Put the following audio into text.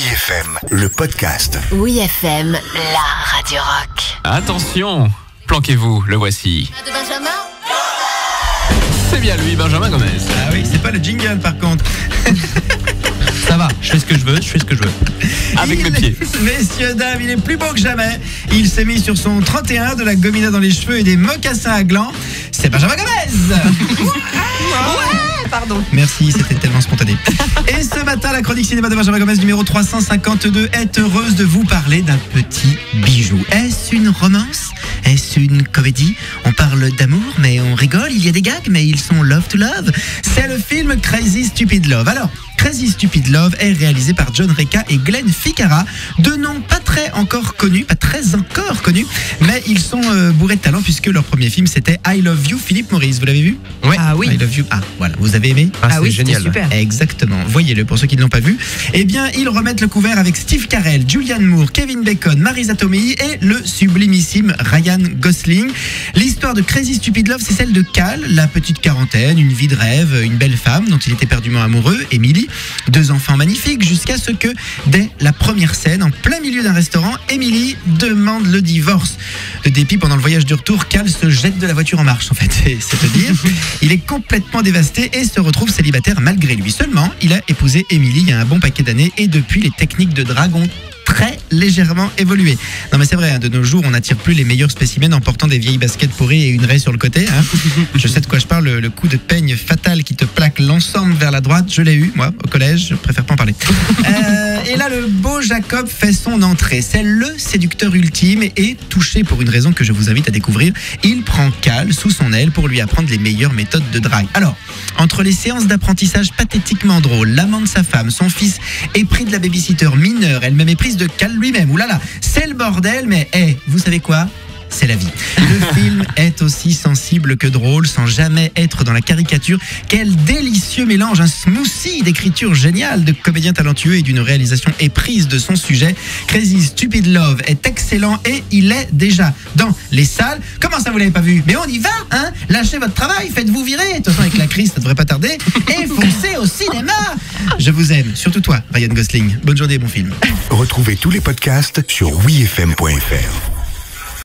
Oui FM, le podcast. Oui FM, la radio rock. Attention, planquez-vous, le voici. De Benjamin ? C'est bien lui, Benjamin Gomez. Ah oui, c'est pas le jingle par contre. Ça va, je fais ce que je veux. Avec mes pieds. Messieurs, dames, il est plus beau que jamais. Il s'est mis sur son 31, de la gomina dans les cheveux et des mocassins à gland. C'est Benjamin Gomez. Pardon. Merci, c'était tellement spontané. Et ce matin, la chronique cinéma de Benjamin Gomez numéro 352 est heureuse de vous parler d'un petit bijou. Est-ce une romance ? Est-ce une comédie ? On parle d'amour, mais on rigole, il y a des gags, mais ils sont love to love. C'est le film Crazy Stupid Love. Alors, Crazy Stupid Love est réalisé par John Reca et Glenn Ficarra, deux noms pas très encore connus, mais ils sont bourrés de talent puisque leur premier film c'était I Love You, Philippe Maurice. Vous l'avez vu ? Ouais. Ah oui. I Love You. Ah, voilà, vous avez aimé ? C'est oui, génial. c'était super. Exactement, voyez-le pour ceux qui ne l'ont pas vu. Eh bien, ils remettent le couvert avec Steve Carell, Julianne Moore, Kevin Bacon, Marisa Tomei et le sublimissime Ryan Gosling. L'histoire de Crazy Stupid Love, c'est celle de Cal, la petite quarantaine, une vie de rêve, une belle femme dont il était perdument amoureux, Emily, deux enfants magnifiques, jusqu'à ce que, dès la première scène, en plein milieu d'un restaurant, Emily demande le divorce. De dépit, pendant le voyage du retour, Cal se jette de la voiture en marche, en fait, c'est te dire. Il est complètement dévasté et se retrouve célibataire malgré lui. Seulement, il a épousé Emily il y a un bon paquet d'années et depuis, les techniques de drague ont très légèrement évolué. Non mais c'est vrai, de nos jours on n'attire plus les meilleurs spécimens en portant des vieilles baskets pourries et une raie sur le côté. Je sais de quoi je parle, le coup de peigne fatal qui te plaque l'ensemble vers la droite, je l'ai eu moi au collège, je préfère pas en parler. Et là le beau Jacob fait son entrée, c'est le séducteur ultime et touché pour une raison que je vous invite à découvrir, il prend Cal sous son aile pour lui apprendre les meilleures méthodes de drague. Alors, entre les séances d'apprentissage pathétiquement drôles, l'amant de sa femme, son fils épris de la babysitter mineure, elle-même éprise de Cal lui-même, oulala, c'est le bordel, mais vous savez quoi ? C'est la vie. Le film est aussi sensible que drôle, sans jamais être dans la caricature. Quel délicieux mélange, un smoothie d'écriture géniale, de comédiens talentueux et d'une réalisation éprise de son sujet. Crazy Stupid Love est excellent et il est déjà dans les salles. Comment ça, vous l'avez pas vu ? Mais on y va, hein ? Lâchez votre travail, faites-vous virer. De toute façon, avec la crise, ça devrait pas tarder. Et foncez au cinéma. Je vous aime, surtout toi, Ryan Gosling. Bonne journée, bon film. Retrouvez tous les podcasts sur wifm.fr.